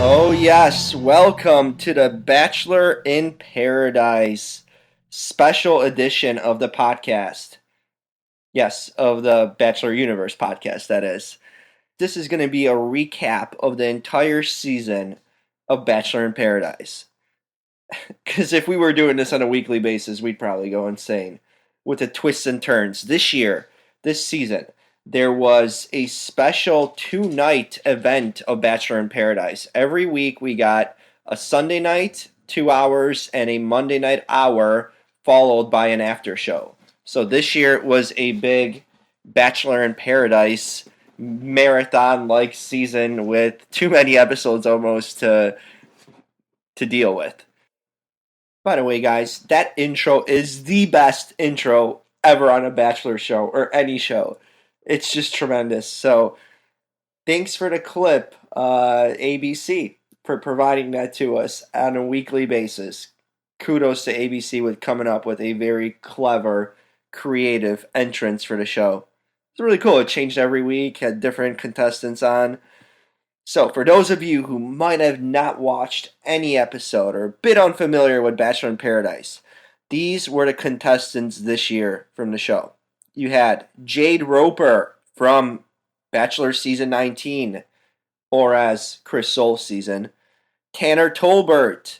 Oh, yes. Welcome to the Bachelor in Paradise special edition of the podcast. Yes, of the Bachelor Universe podcast, that is. This is going to be a recap of the entire season of Bachelor in Paradise. Because if we were doing this on a weekly basis, we'd probably go insane with the twists and turns. This season, there was a special 2-night event of Bachelor in Paradise. Every week we got a Sunday night, 2 hours, and a Monday night hour, followed by an after show. So this year it was a big Bachelor in Paradise marathon-like season with too many episodes almost to deal with. By the way, guys, that intro is the best intro ever on a Bachelor show or any show. It's just tremendous. So, thanks for the clip, ABC, for providing that to us on a weekly basis. Kudos to ABC with coming up with a very clever, creative entrance for the show. It's really cool. It changed every week, had different contestants on. So, for those of you who might have not watched any episode or a bit unfamiliar with Bachelor in Paradise, these were the contestants this year from the show. You had Jade Roper from Bachelor Season 19, or as Chris Soule's season, Tanner Tolbert,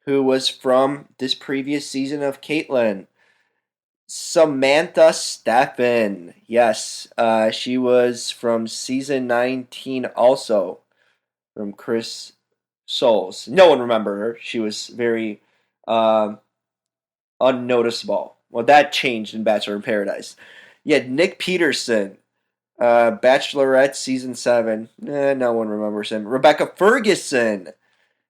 who was from this previous season of Caitlyn, Samantha Steffen, yes, she was from Season 19 also, from Chris Soules. No one remembered her. She was very unnoticeable. Well, that changed in Bachelor in Paradise. You had Nick Peterson, Bachelorette Season 7. No one remembers him. Rebecca Ferguson.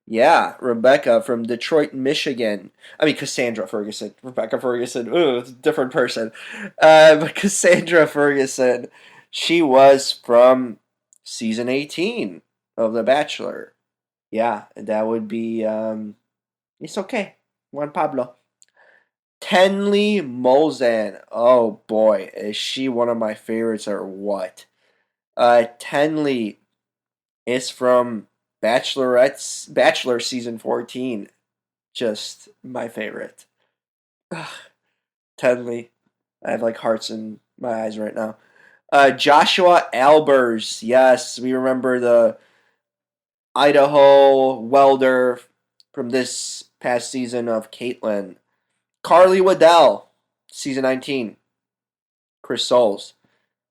Yeah, Rebecca from Detroit, Michigan. I mean, Cassandra Ferguson. Rebecca Ferguson. Ooh, it's a different person. But Cassandra Ferguson, she was from Season 18 of The Bachelor. Yeah, that would be it's okay. Juan Pablo. Tenley Molzan. Oh boy, is she one of my favorites or what? Tenley is from Bachelor season 14. Just my favorite. Ugh, Tenley. I have like hearts in my eyes right now. Joshua Albers. Yes, we remember the Idaho welder from this past season of Caitlyn. Carly Waddell, season 19. Chris Soules.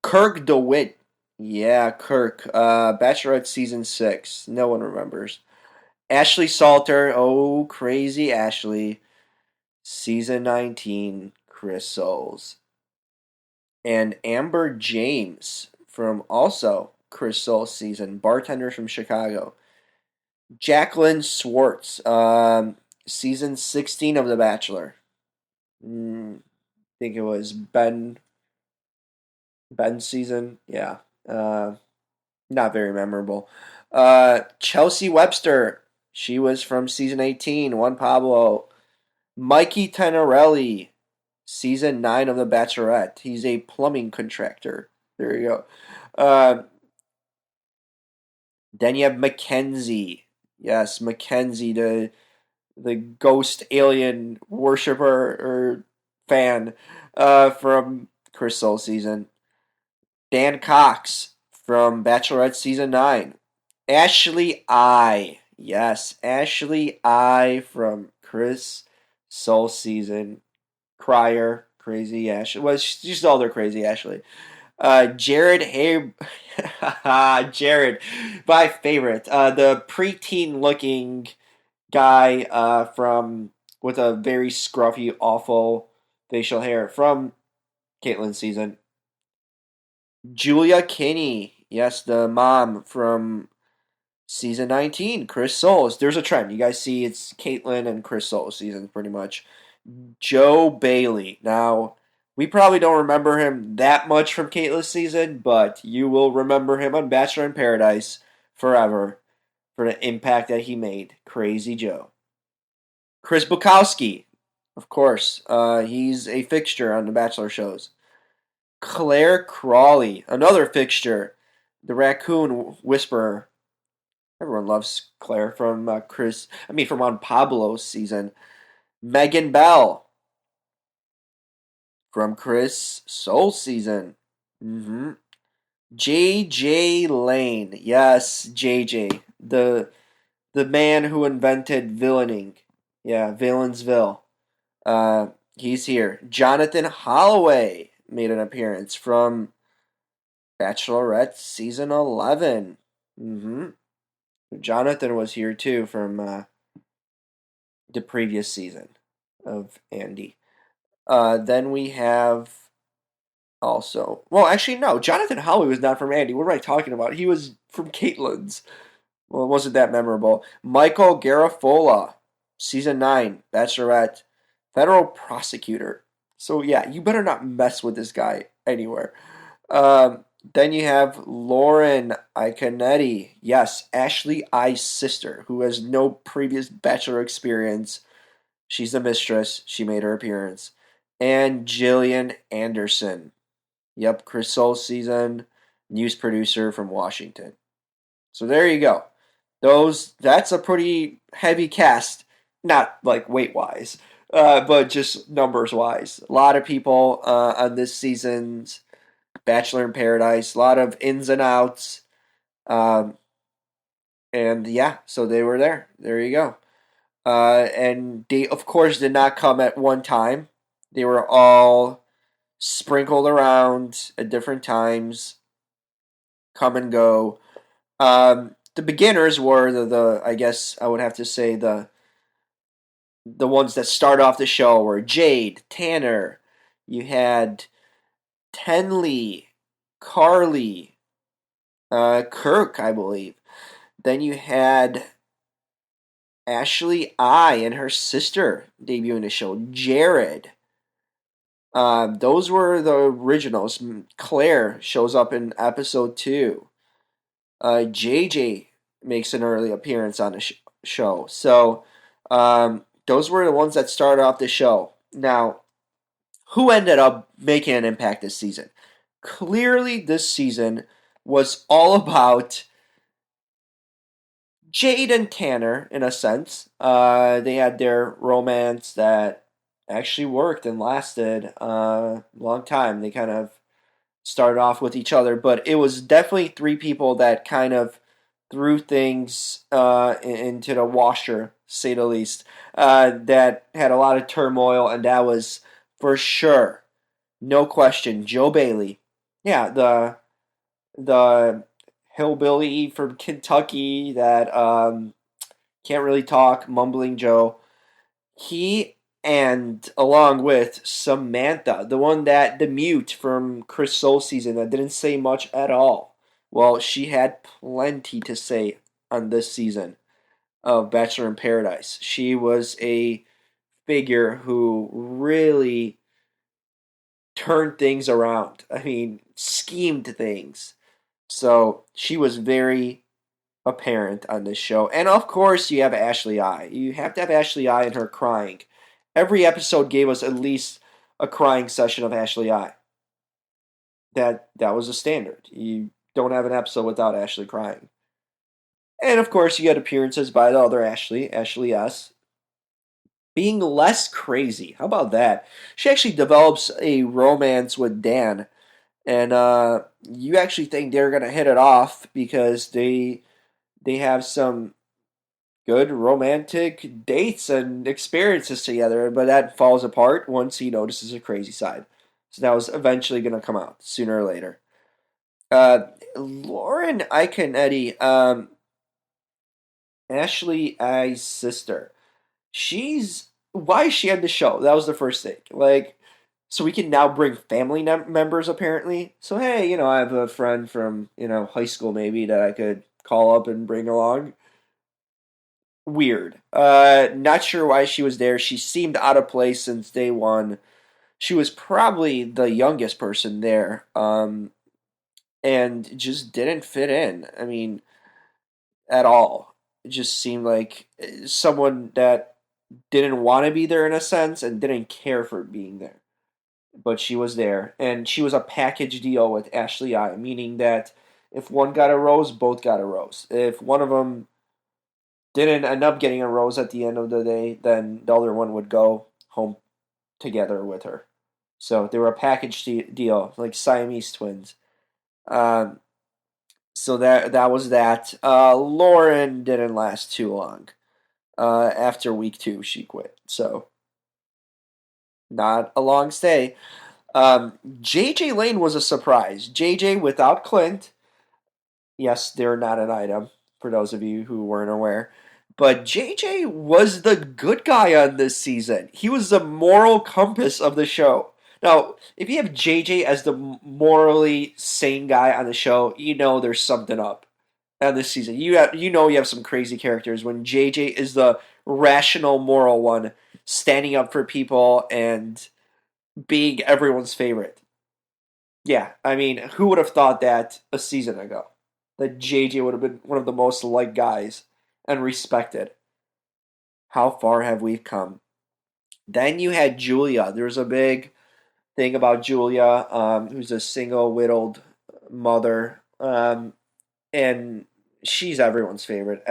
Kirk DeWitt. Yeah, Kirk. Bachelorette season 6. No one remembers. Ashley Salter. Oh, crazy Ashley. Season 19. Chris Soules. And Amber James from also Chris Soules season. Bartender from Chicago. Jacqueline Swartz, season 16 of The Bachelor. I think it was Ben's season. Yeah, not very memorable. Chelsea Webster, she was from season 18. Juan Pablo. Mikey Tenorelli, season 9 of The Bachelorette. He's a plumbing contractor. There you go. Then you have Mackenzie. Yes, Mackenzie, the ghost alien worshiper or fan from Chris Soul season. Dan Cox from Bachelorette season 9. Ashley I. Yes, Ashley I from Chris Soul season. Crier, crazy Ashley. Well, she's all their crazy Ashley. Jared Jared, my favorite. The preteen looking guy from with a very scruffy, awful facial hair from Caitlyn's season. Julia Kinney, yes, the mom from Season 19, Chris Soules. There's a trend. You guys see it's Caitlyn and Chris Soules season pretty much. Joe Bailey. Now, we probably don't remember him that much from Caitlyn's season, but you will remember him on Bachelor in Paradise forever for the impact that he made. Crazy Joe. Chris Bukowski. Of course. He's a fixture on the Bachelor shows. Claire Crawley. Another fixture. The raccoon whisperer. Everyone loves Claire from from on Pablo's season. Megan Bell from Chris Soul season. Mm-hmm. JJ Lane. Yes, JJ. The man who invented villaining. Yeah, Villains,ville. He's here. Jonathan Holloway made an appearance from Bachelorette season 11. Mm-hmm. Jonathan was here too from the previous season of Andy. Then we have also, well, actually, no, Jonathan Holloway was not from Andy. What am I talking about? He was from Caitlyn's. Well, it wasn't that memorable. Michael Garafola, season 9, Bachelorette, federal prosecutor. So, yeah, you better not mess with this guy anywhere. Then you have Lauren Iconetti. Yes, Ashley I's sister, who has no previous Bachelor experience. She's the mistress. She made her appearance. And Jillian Anderson. Yep, Chris Soul season, news producer from Washington. So there you go. That's a pretty heavy cast, not like weight wise, but just numbers wise. A lot of people on this season's Bachelor in Paradise, a lot of ins and outs. Um, and yeah, so they were there. There you go. And they, of course, did not come at one time. They were all sprinkled around at different times, come and go. The beginners were the I guess I would have to say the ones that start off the show were Jade, Tanner. You had Tenley, Carly, Kirk, I believe. Then you had Ashley I and her sister debuting the show, Jared. Those were the originals. Claire shows up in episode 2. JJ makes an early appearance on the show. So, those were the ones that started off the show. Now, who ended up making an impact this season? Clearly, this season was all about Jade and Tanner, in a sense. They had their romance that actually worked and lasted a long time. They kind of started off with each other, but it was definitely three people that kind of threw things into the washer, say the least, that had a lot of turmoil, and that was for sure, no question, Joe Bailey. Yeah, the hillbilly from Kentucky that can't really talk, mumbling Joe. He and along with Samantha, the one that the mute from Chris Soul season that didn't say much at all. Well, she had plenty to say on this season of Bachelor in Paradise. She was a figure who really turned things around. I mean, schemed things. So she was very apparent on this show. And of course, you have Ashley I. You have to have Ashley I and her crying. Every episode gave us at least a crying session of Ashley I. That was a standard. You don't have an episode without Ashley crying. And of course, you had appearances by the other Ashley, Ashley S. Being less crazy. How about that? She actually develops a romance with Dan. And you actually think they're gonna hit it off because they have some good romantic dates and experiences together, but that falls apart once he notices a crazy side. So that was eventually going to come out sooner or later. Lauren Iconetti, Ashley I's sister. Why is she on the show? That was the first thing. Like, so we can now bring family members apparently. So hey, I have a friend from high school maybe that I could call up and bring along. Weird. Not sure why she was there. She seemed out of place since day one. She was probably the youngest person there, and just didn't fit in. I mean, at all. It just seemed like someone that didn't want to be there in a sense and didn't care for being there. But she was there, and she was a package deal with Ashley I, meaning that if one got a rose, both got a rose. If one of them didn't end up getting a rose at the end of the day, then the other one would go home together with her. So they were a package deal, like Siamese twins. Um, so that was that. Lauren didn't last too long. After week two, she quit. So not a long stay. JJ Lane was a surprise. JJ without Clint. Yes, they're not an item for those of you who weren't aware. But JJ was the good guy on this season. He was the moral compass of the show. Now, if you have JJ as the morally sane guy on the show, you know there's something up on this season. You have some crazy characters when JJ is the rational moral one, standing up for people and being everyone's favorite. Yeah, I mean, who would have thought that a season ago? That JJ would have been one of the most liked guys and respected. How far have we come? Then you had Julia. There's a big thing about Julia, who's a single widowed mother, and she's everyone's favorite.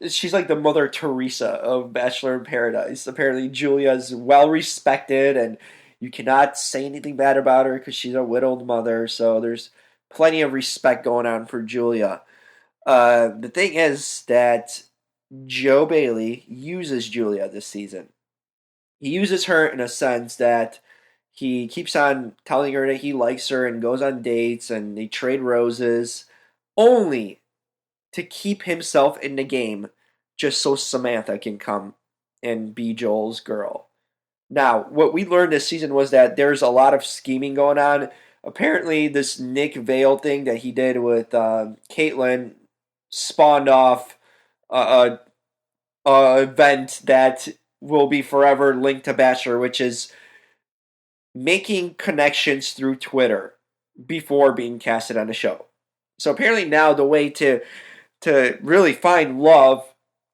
She's like the Mother Teresa of Bachelor in Paradise. Apparently, Julia's well respected, and you cannot say anything bad about her because she's a widowed mother. So there's plenty of respect going on for Julia. The thing is that Joe Bailey uses Julia this season. He uses her in a sense that he keeps on telling her that he likes her and goes on dates and they trade roses, only to keep himself in the game just so Samantha can come and be Joel's girl. Now, what we learned this season was that there's a lot of scheming going on. Apparently, this Nick Vale thing that he did with Caitlyn spawned off a event that will be forever linked to Bachelor, which is making connections through Twitter before being casted on the show. So apparently now the way to really find love,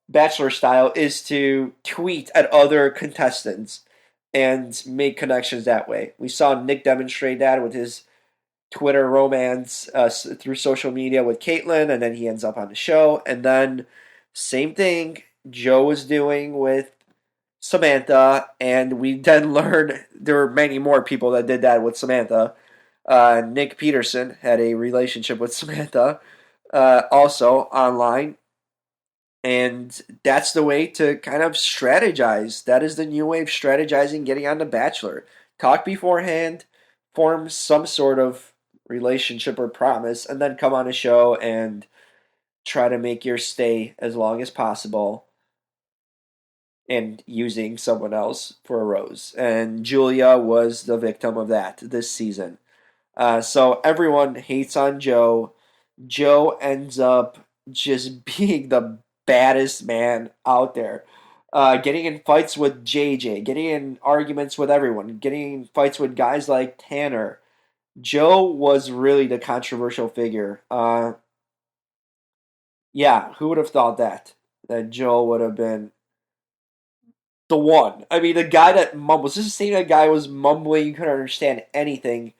Bachelor style, is to tweet at other contestants and make connections that way. We saw Nick demonstrate that with his Twitter romance through social media with Caitlyn, and then he ends up on the show. And then same thing Joe was doing with Samantha, and we then learned there were many more people that did that with Samantha. Nick Peterson had a relationship with Samantha, also online. And that's the way to kind of strategize. That is the new way of strategizing getting on The Bachelor. Talk beforehand, form some sort of relationship or promise, and then come on a show and try to make your stay as long as possible and using someone else for a rose. And Julia was the victim of that this season. So everyone hates on Joe. Joe ends up just being the baddest man out there. Getting in fights with JJ, getting in arguments with everyone, getting in fights with guys like Tanner. Joe was really the controversial figure. Yeah, who would have thought that? That Joe would have been the one. I mean, the guy that mumbles. This is the same guy was mumbling. You couldn't understand anything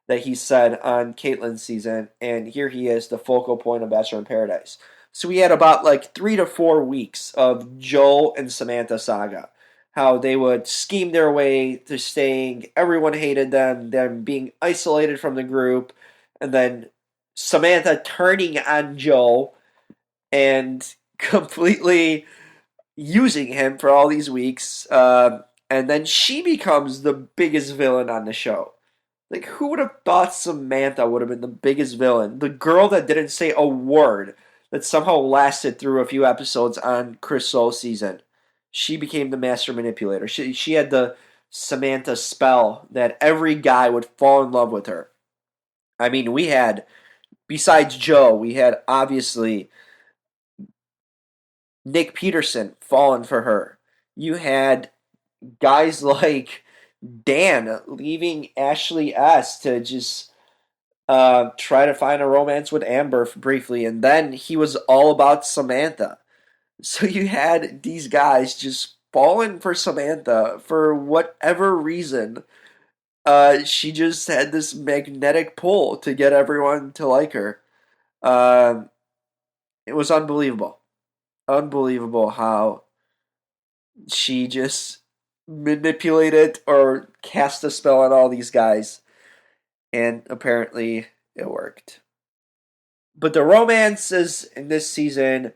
that he said on Caitlyn's season, and here he is, the focal point of Bachelor in Paradise. So we had about like 3 to 4 weeks of Joel and Samantha saga. How they would scheme their way to staying, everyone hated them being isolated from the group, and then Samantha turning on Joel and completely using him for all these weeks. And then she becomes the biggest villain on the show. Like, who would have thought Samantha would have been the biggest villain? The girl that didn't say a word, that somehow lasted through a few episodes on Chris Soule's season. She became the master manipulator. She had the Samantha spell that every guy would fall in love with her. I mean, we had Besides Joe, we had obviously Nick Peterson falling for her. You had guys like Dan leaving Ashley S to just try to find a romance with Amber briefly, and then he was all about Samantha. So you had these guys just falling for Samantha for whatever reason. She just had this magnetic pull to get everyone to like her. Um, it was unbelievable. Unbelievable how she just manipulated or cast a spell on all these guys, and apparently it worked. But the romances in this season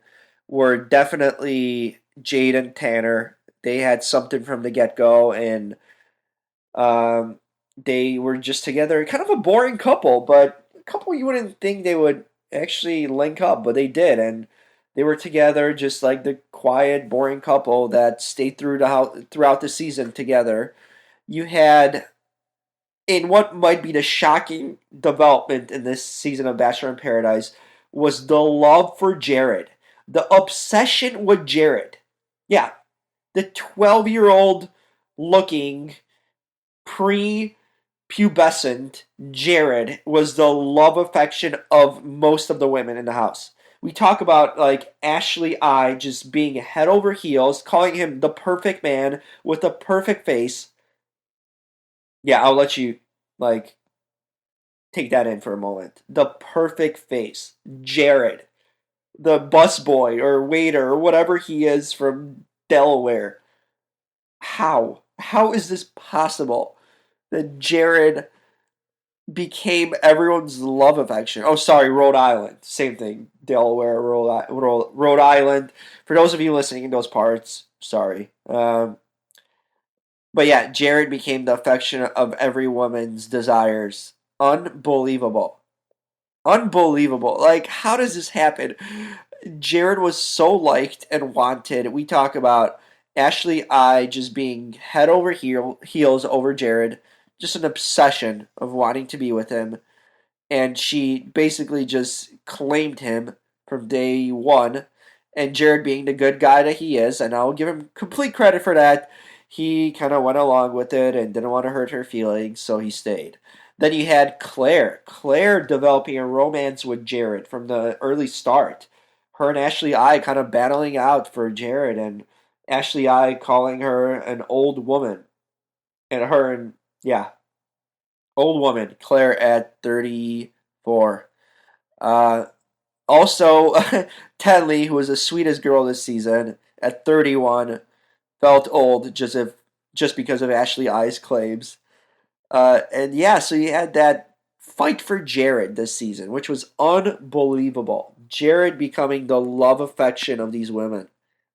were definitely Jade and Tanner. They had something from the get go, and um, they were just together. Kind of a boring couple, but a couple you wouldn't think they would actually link up, but they did, and they were together just like the quiet, boring couple that stayed throughout the season together. You had in what might be the shocking development in this season of Bachelor in Paradise was the love for Jared, the obsession with Jared. Yeah, the 12-year-old looking pre pubescent Jared was the love affection of most of the women in the house. We talk about like Ashley I just being head over heels, calling him the perfect man with a perfect face. Yeah, I'll let you like take that in for a moment. The perfect face. Jared, the busboy or waiter or whatever he is from Delaware. How? How is this possible that Jared became everyone's love affection? Oh, sorry, Rhode Island. Same thing. Delaware, Rhode Island. For those of you listening in those parts, sorry. But yeah, Jared became the affection of every woman's desires. Unbelievable. Unbelievable. Like, how does this happen? Jared was so liked and wanted. We talk about Ashley I just being head over heels over Jared, just an obsession of wanting to be with him, and she basically just claimed him from day one. And Jared, being the good guy that he is, and I'll give him complete credit for that, he kind of went along with it and didn't want to hurt her feelings, so he stayed. Then you had Claire developing a romance with Jared from the early start. Her and Ashley I kind of battling out for Jared, and Ashley I calling her an old woman, and her and yeah, old woman Claire at 34. Uh, Also, Tenley, who was the sweetest girl this season, at 31, felt old just because of Ashley I's claims. And yeah, so you had that fight for Jared this season, which was unbelievable. Jared becoming the love affection of these women.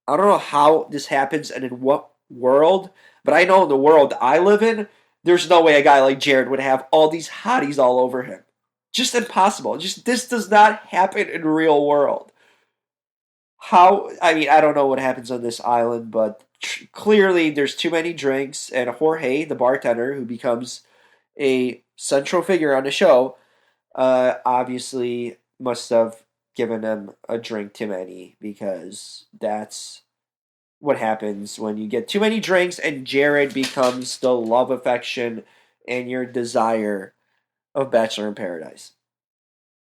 I don't know how this happens and in what world, but I know in the world I live in, there's no way a guy like Jared would have all these hotties all over him. Just impossible. Just this does not happen in real world. How? I mean, I don't know what happens on this island, but clearly there's too many drinks, and Jorge, the bartender, who becomes a central figure on the show, obviously must have given him a drink too many because that's what happens when you get too many drinks and Jared becomes the love affection and your desire of Bachelor in Paradise.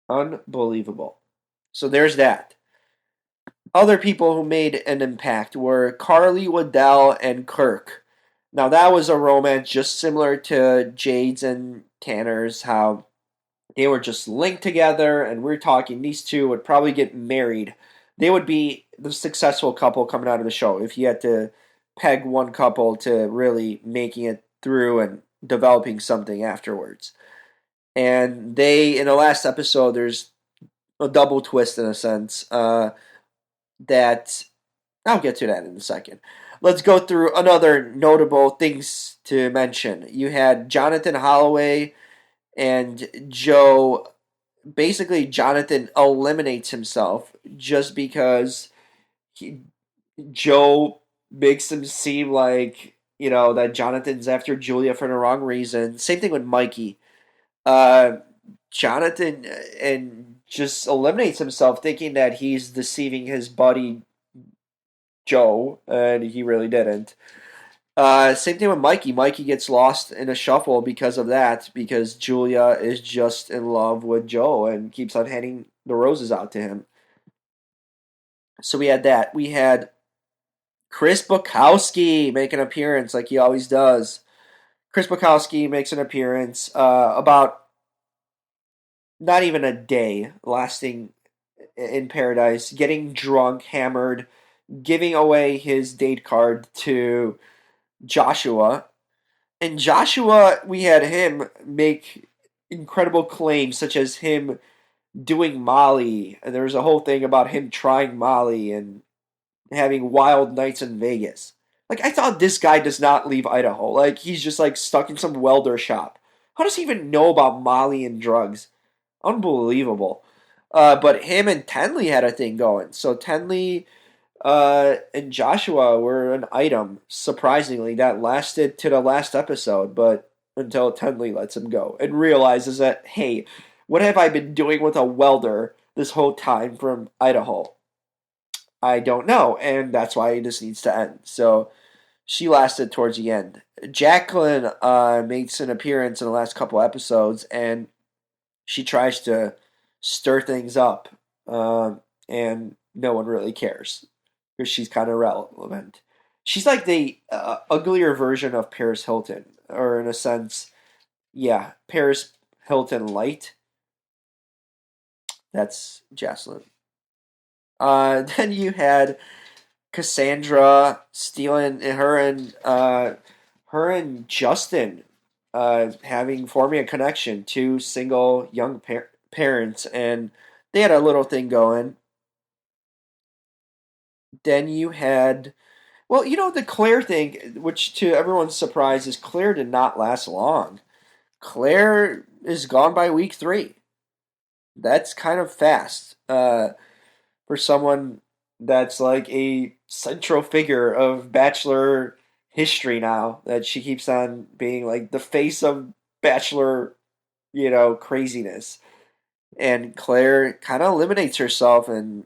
Unbelievable. So there's that. Other people who made an impact were Carly Waddell and Kirk. Now that was a romance just similar to Jade's and Tanner's, how they were just linked together, and we're talking these two would probably get married. They would be the successful couple coming out of the show if you had to peg one couple to really making it through and developing something afterwards. And they, in the last episode, there's a double twist in a sense that I'll get to that in a second. Let's go through another notable things to mention. You had Jonathan Holloway and Joe. Basically, Jonathan eliminates himself just because he, Joe makes him seem like, that Jonathan's after Julia for the wrong reason. Same thing with Mikey. Uh, Jonathan and just eliminates himself, thinking that he's deceiving his buddy Joe, and he really didn't. Same thing with Mikey. Mikey gets lost in a shuffle because of that, because Julia is just in love with Joe and keeps on handing the roses out to him. So we had that. We had Chris Bukowski make an appearance like he always does. Chris Bukowski makes an appearance about not even a day lasting in paradise, getting drunk, hammered, giving away his date card to Joshua. And Joshua, we had him make incredible claims, such as him doing Molly. And there was a whole thing about him trying Molly and having wild nights in Vegas. Like, I thought this guy does not leave Idaho. Like, he's just like stuck in some welder shop. How does he even know about Molly and drugs? Unbelievable. But him and Tenley had a thing going. So Tenley and Joshua were an item, surprisingly, that lasted to the last episode, but until Tenley lets him go and realizes that, hey, what have I been doing with a welder this whole time from Idaho? I don't know, and that's why this needs to end. So she lasted towards the end. Jacqueline makes an appearance in the last couple episodes, and she tries to stir things up, and no one really cares because she's kind of relevant. She's like the uglier version of Paris Hilton, or in a sense, yeah, Paris Hilton light. That's Jocelyn. Then you had Cassandra stealing her and Justin having forming a connection, two single young parents, and they had a little thing going. Then you had, well, the Claire thing, which to everyone's surprise is Claire did not last long. Claire is gone by week 3. That's kind of fast for someone that's like a central figure of Bachelor history now. That she keeps on being like the face of Bachelor, craziness. And Claire kind of eliminates herself, and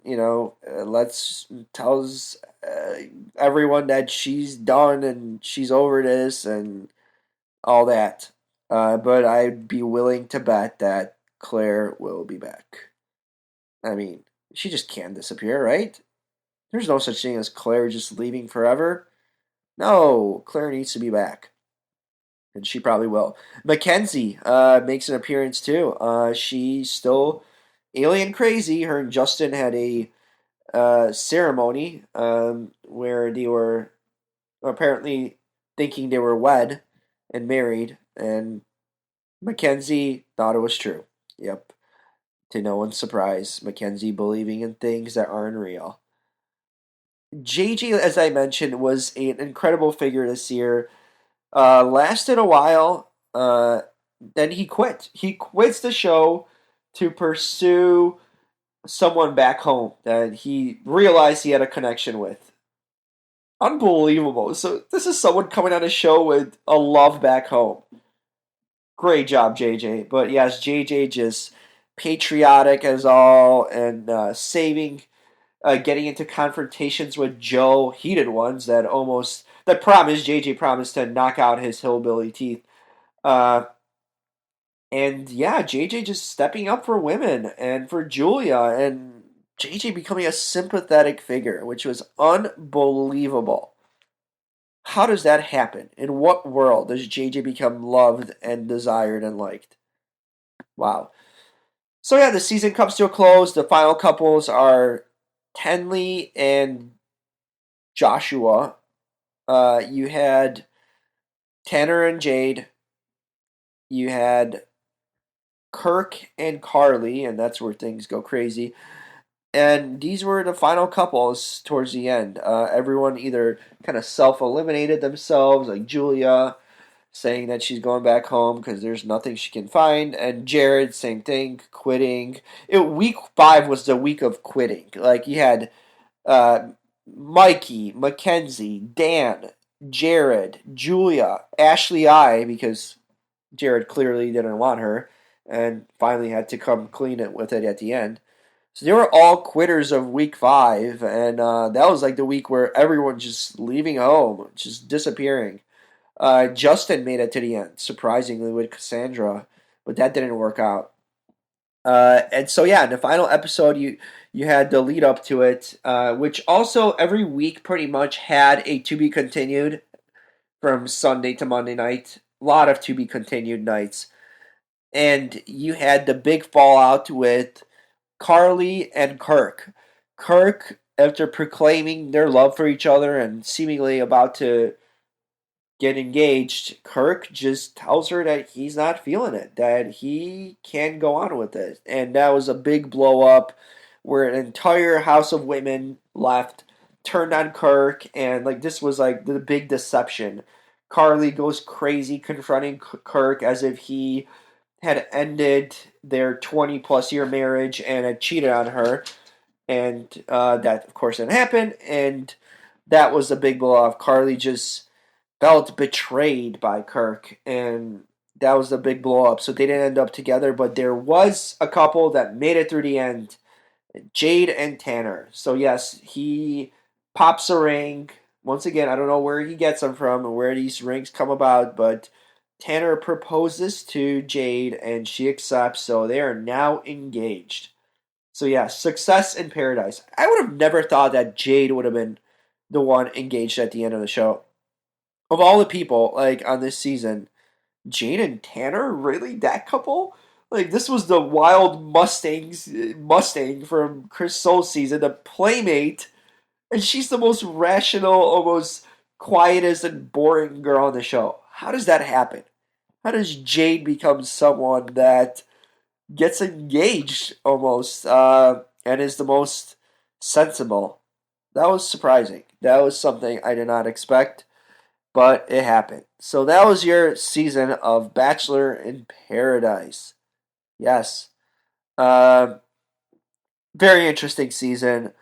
lets tells everyone that she's done and she's over this and all that. But I'd be willing to bet that Claire will be back. I mean, she just can't disappear, right? There's no such thing as Claire just leaving forever. No, Claire needs to be back. And she probably will. Mackenzie makes an appearance too. She's still alien crazy. Her and Justin had a ceremony where they were apparently thinking they were wed and married, and Mackenzie thought it was true. Yep. To no one's surprise, Mackenzie believing in things that aren't real. JJ, as I mentioned, was an incredible figure this year. Lasted a while. Then he quit. He quits the show to pursue someone back home that he realized he had a connection with. Unbelievable. So this is someone coming on a show with a love back home. Great job, JJ. But yes, JJ just patriotic as all, and saving, getting into confrontations with Joe, heated ones that promised, JJ promised to knock out his hillbilly teeth. Uh, and yeah, JJ just stepping up for women and for Julia, and JJ becoming a sympathetic figure, which was unbelievable. How does that happen? In what world does JJ become loved and desired and liked? Wow. So yeah, the season comes to a close. The final couples are Tenley and Joshua. You had Tanner and Jade. You had Kirk and Carly, and that's where things go crazy. And these were the final couples towards the end. Everyone either kind of self eliminated themselves, like Julia saying that she's going back home because there's nothing she can find, and Jared, same thing, quitting. Week 5 was the week of quitting. Like, you had uh, Mikey, Mackenzie, Dan, Jared, Julia, Ashley I, because Jared clearly didn't want her, and finally had to come clean it with it at the end. So they were all quitters of week 5, and that was like the week where everyone just leaving home, just disappearing. Justin made it to the end, surprisingly, with Cassandra, but that didn't work out. And so yeah, in the final episode, you had the lead up to it, which also every week pretty much had a to be continued from Sunday to Monday night. A lot of to be continued nights, and you had the big fallout with Carly and Kirk. Kirk, after proclaiming their love for each other and seemingly about to get engaged, Kirk just tells her that he's not feeling it, that he can go on with it. And that was a big blow up where an entire house of women left, turned on Kirk, and like this was like the big deception. Carly goes crazy confronting Kirk as if he had ended their 20 plus year marriage and had cheated on her. And that, of course, didn't happen. And that was a big blow off. Carly just felt betrayed by Kirk, and that was the big blow up. So they didn't end up together, but there was a couple that made it through the end, Jade and Tanner. So yes, he pops a ring. Once again, I don't know where he gets them from and where these rings come about, but Tanner proposes to Jade and she accepts, so they are now engaged. So yeah, success in paradise. I would have never thought that Jade would have been the one engaged at the end of the show. Of all the people like on this season, Jade and Tanner, really that couple? Like this was the wild Mustang from Chris Soul's season, the playmate, and she's the most rational, almost quietest and boring girl on the show. How does that happen? How does Jade become someone that gets engaged almost and is the most sensible? That was surprising. That was something I did not expect, but it happened. So that was your season of Bachelor in Paradise. Yes. Uh, Very interesting season.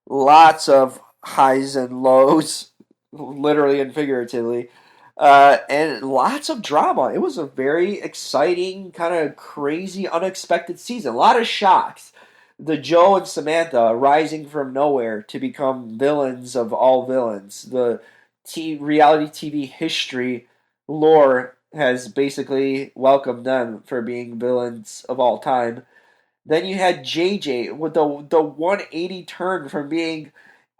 Lots of highs and lows, literally and figuratively, and lots of drama. It was a very exciting, kind of crazy, unexpected season. A lot of shocks. The Joe and Samantha rising from nowhere to become villains of all villains. The reality TV history lore has basically welcomed them for being villains of all time. Then you had JJ with the 180 turn from being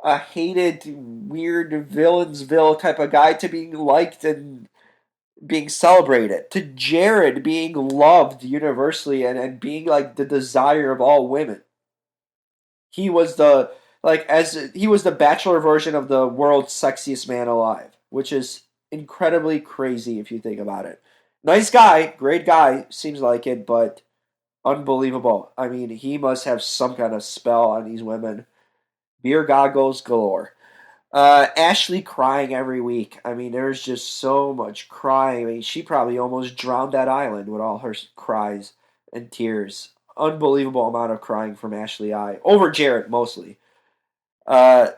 a hated, weird villainsville type of guy to being liked and being celebrated. To Jared being loved universally and being like the desire of all women. He was the he was the bachelor version of the world's sexiest man alive, which is incredibly crazy if you think about it. Nice guy, great guy, seems like it, but unbelievable. I mean, he must have some kind of spell on these women. Beer goggles galore. Ashley crying every week. I mean, there's just so much crying. I mean, she probably almost drowned that island with all her cries and tears. Unbelievable amount of crying from Ashley I over Jarrett mostly. Uh,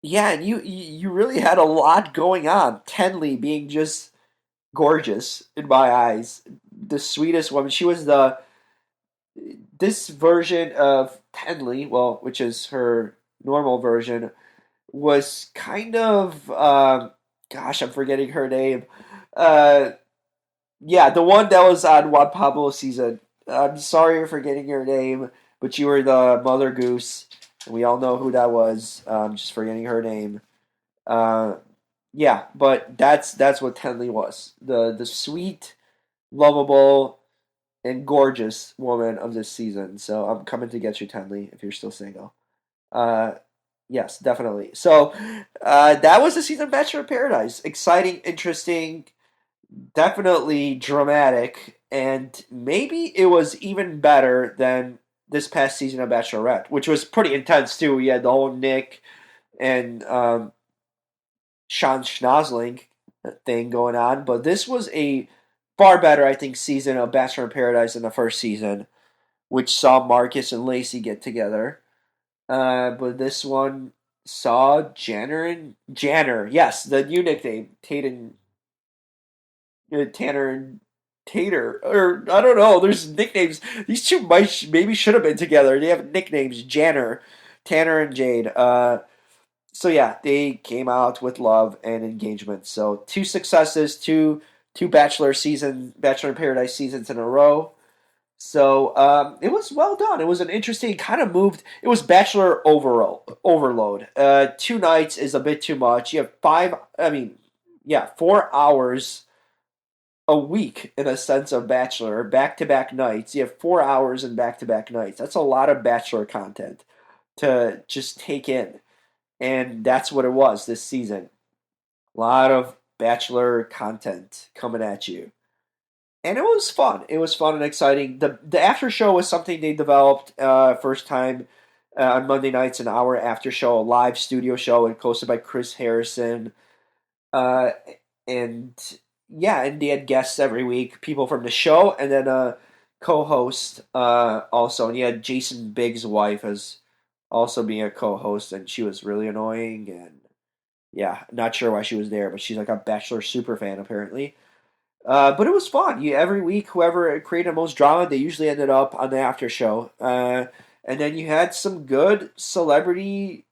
yeah, and you really had a lot going on. Tenley being just gorgeous in my eyes, the sweetest woman. She was the this version of Tenley, well, which is her normal version, was kind of gosh, I'm forgetting her name. Uh, yeah, the one that was on Juan Pablo season. I'm sorry for forgetting your name, but you were the Mother Goose. We all know who that was. Just forgetting her name. Uh, yeah, but that's what Tenley was. The sweet, lovable, and gorgeous woman of this season. So I'm coming to get you, Tenley, if you're still single. Uh, yes, definitely. So that was the season of Bachelor in Paradise. Exciting, interesting, definitely dramatic, and maybe it was even better than this past season of Bachelorette, which was pretty intense too. We had the whole Nick and Sean Schnozling thing going on, but this was a far better, I think, season of Bachelor in Paradise than the first season, which saw Marcus and Lacey get together. But this one saw Janner, yes, the new nickname, Tanner and Tater, or I don't know. There's nicknames. These two might maybe should have been together. They have nicknames. Janner, Tanner, and Jade. So yeah, they came out with love and engagement. So two successes, two Bachelor in Paradise seasons in a row. So it was well done. It was an interesting kind of moved. It was Bachelor overload. 2 nights is a bit too much. You have five. I mean, yeah, 4 hours a week in a sense of Bachelor back to back nights. You have 4 hours in back to back nights. That's a lot of Bachelor content to just take in, and that's what it was this season. A lot of Bachelor content coming at you. And it was fun. It was fun and exciting. The after show was something they developed first time on Monday nights, an hour after show, a live studio show, and hosted by Chris Harrison. Uh, and yeah, and they had guests every week, people from the show, and then a co-host also. And you had Jason Biggs' wife as also being a co-host, and she was really annoying. And yeah, not sure why she was there, but she's like a Bachelor super fan apparently. But it was fun. You every week, whoever created the most drama, they usually ended up on the after show. And then you had some good celebrity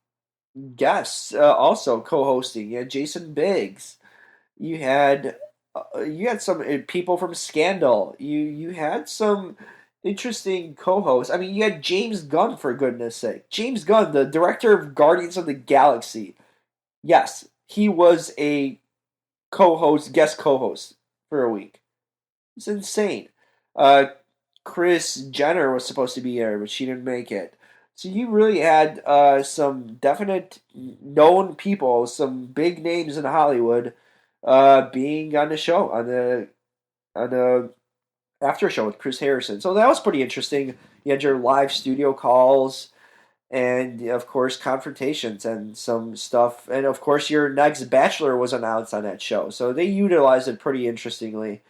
guests also co-hosting. You had Jason Biggs. You had you had some people from Scandal. You had some interesting co-hosts. I mean, you had James Gunn for goodness sake. James Gunn, the director of Guardians of the Galaxy. Yes, he was a co-host, guest co-host for a week. It's insane. Uh, Chris Jenner was supposed to be there, but she didn't make it. So you really had some definite known people, some big names in Hollywood, being on the show on the after show with Chris Harrison. So that was pretty interesting. You had your live studio calls and of course confrontations and some stuff, and of course your next Bachelor was announced on that show. So they utilized it pretty interestingly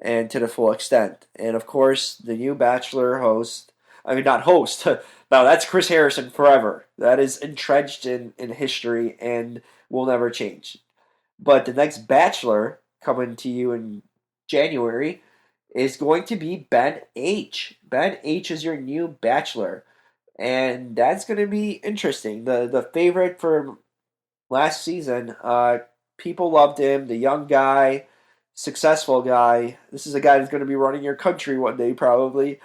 and to the full extent. And of course, the new Bachelor host, I mean, not host, now that's Chris Harrison forever. That is entrenched in history and will never change. But the next Bachelor coming to you in January is going to be Ben H. Ben H is your new Bachelor. And that's going to be interesting. The favorite for last season. People loved him. The young guy, successful guy. This is a guy who's going to be running your country one day, probably.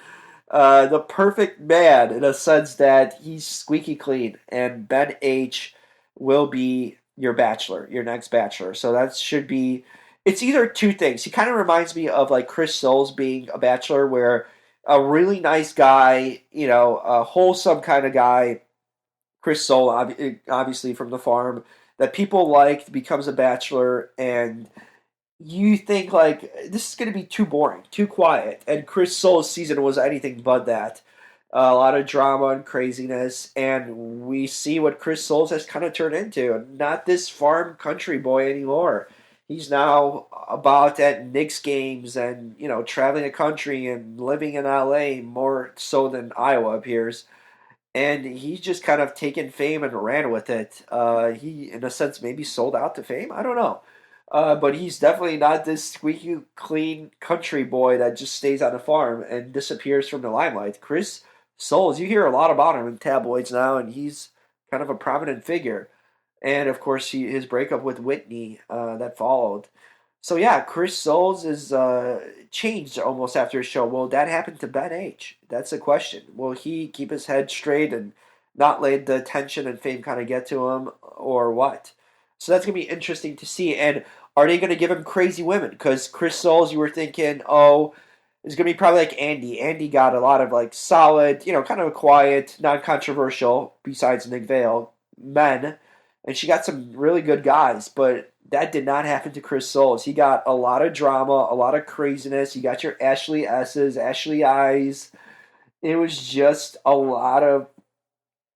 The perfect man in a sense that he's squeaky clean, and Ben H will be your bachelor, your next bachelor. So that should be. It's either two things. He kind of reminds me of like Chris Soules being a bachelor, where a really nice guy, a wholesome kind of guy, Chris Soule, obviously from the farm, that people liked, becomes a bachelor, and you think like this is going to be too boring, too quiet. And Chris Soule's season was anything but that. A lot of drama and craziness, and we see what Chris Soules has kind of turned into. Not this farm country boy anymore. He's now about at Knicks games and traveling the country and living in LA more so than Iowa appears, and he's just kind of taken fame and ran with it. He, in a sense, maybe sold out to fame. I don't know. But he's definitely not this squeaky clean country boy that just stays on the farm and disappears from the limelight. Chris Soules, you hear a lot about him in tabloids now, and he's kind of a prominent figure. And of course, his breakup with Whitney that followed. So yeah, Chris Soules is changed almost after his show. Will that happen to Ben H? That's the question. Will he keep his head straight and not let the attention and fame kind of get to him, or what? So that's gonna be interesting to see. And are they gonna give him crazy women? Because Chris Soules, you were thinking, oh, it's gonna be probably like Andy. Andy got a lot of like solid, kind of a quiet, non-controversial, besides Nick Vale, men, and she got some really good guys, but that did not happen to Chris Soules. He got a lot of drama, a lot of craziness. You got your Ashley S's, Ashley I's. It was just a lot of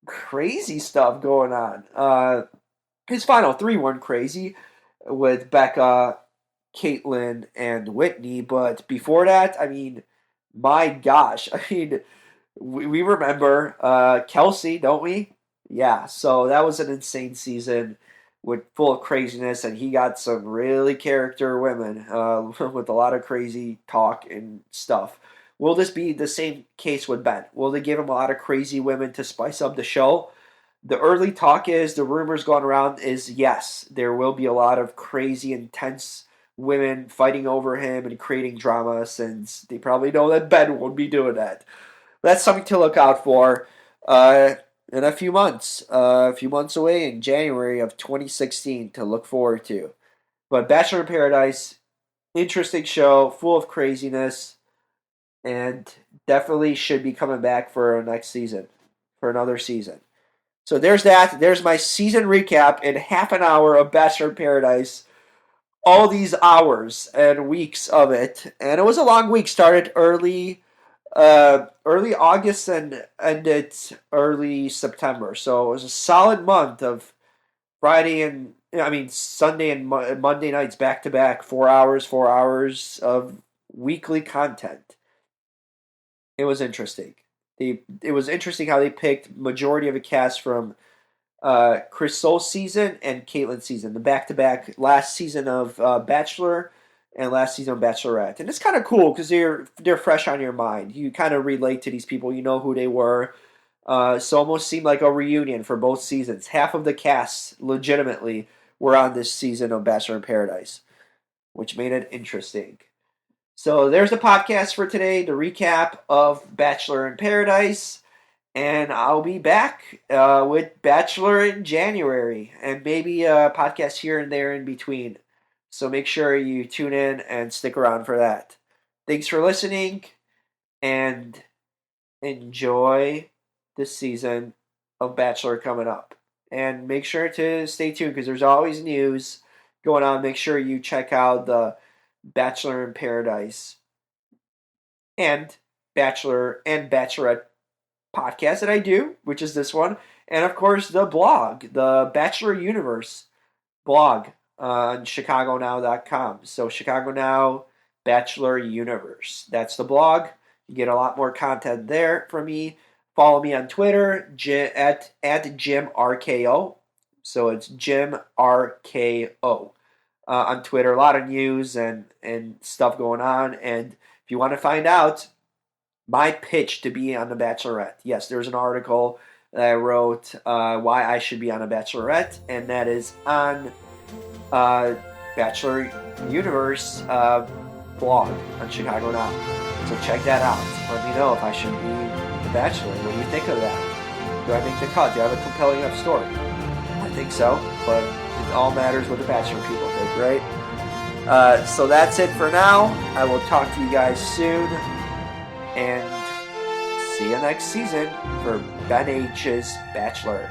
crazy stuff going on. His final three weren't crazy with Becca, Caitlyn, and Whitney, but before that, I mean, my gosh, I mean, we remember Kelsey, don't we? Yeah, so that was an insane season with full of craziness, and he got some really character women with a lot of crazy talk and stuff. Will this be the same case with Ben? Will they give him a lot of crazy women to spice up the show? The early talk is, the rumors going around is yes, there will be a lot of crazy, intense women fighting over him and creating drama, since they probably know that Ben won't be doing that. That's something to look out for in a few months away in January of 2016 to look forward to. But Bachelor in Paradise, interesting show, full of craziness, and definitely should be coming back for next season, for another season. So there's that. There's my season recap in half an hour of Bachelor in Paradise. All these hours and weeks of it, and it was a long week. Started early August and ended early September. So it was a solid month of Sunday and Monday nights back to back, 4 hours of weekly content. It was interesting. It was interesting how they picked majority of the cast from Chris Soule's season and Caitlin's season, the back-to-back last season of Bachelor and last season of Bachelorette. And it's kind of cool because they're fresh on your mind. You kind of relate to these people. You know who they were. So almost seemed like a reunion for both seasons. Half of the cast legitimately were on this season of Bachelor in Paradise, which made it interesting. So there's the podcast for today, the recap of Bachelor in Paradise. And I'll be back with Bachelor in January, and maybe a podcast here and there in between. So make sure you tune in and stick around for that. Thanks for listening, and enjoy this season of Bachelor coming up. And make sure to stay tuned because there's always news going on. Make sure you check out the Bachelor in Paradise and Bachelor and Bachelorette podcast that I do, which is this one, and of course the blog, the Bachelor Universe blog on chicagonow.com. So Chicago Now Bachelor Universe. That's the blog. You get a lot more content there from me. Follow me on Twitter at JimRKO. So it's JimRKO on Twitter. A lot of news and stuff going on. And if you want to find out my pitch to be on The Bachelorette, yes, there's an article that I wrote why I should be on a Bachelorette, and that is on Bachelor Universe blog on Chicago Now. So check that out. Let me know if I should be The Bachelor. What do you think of that? Do I make the cut? Do I have a compelling enough story? I think so, but it all matters what the Bachelor people think, right? So that's it for now. I will talk to you guys soon. And see you next season for Ben H's Bachelor.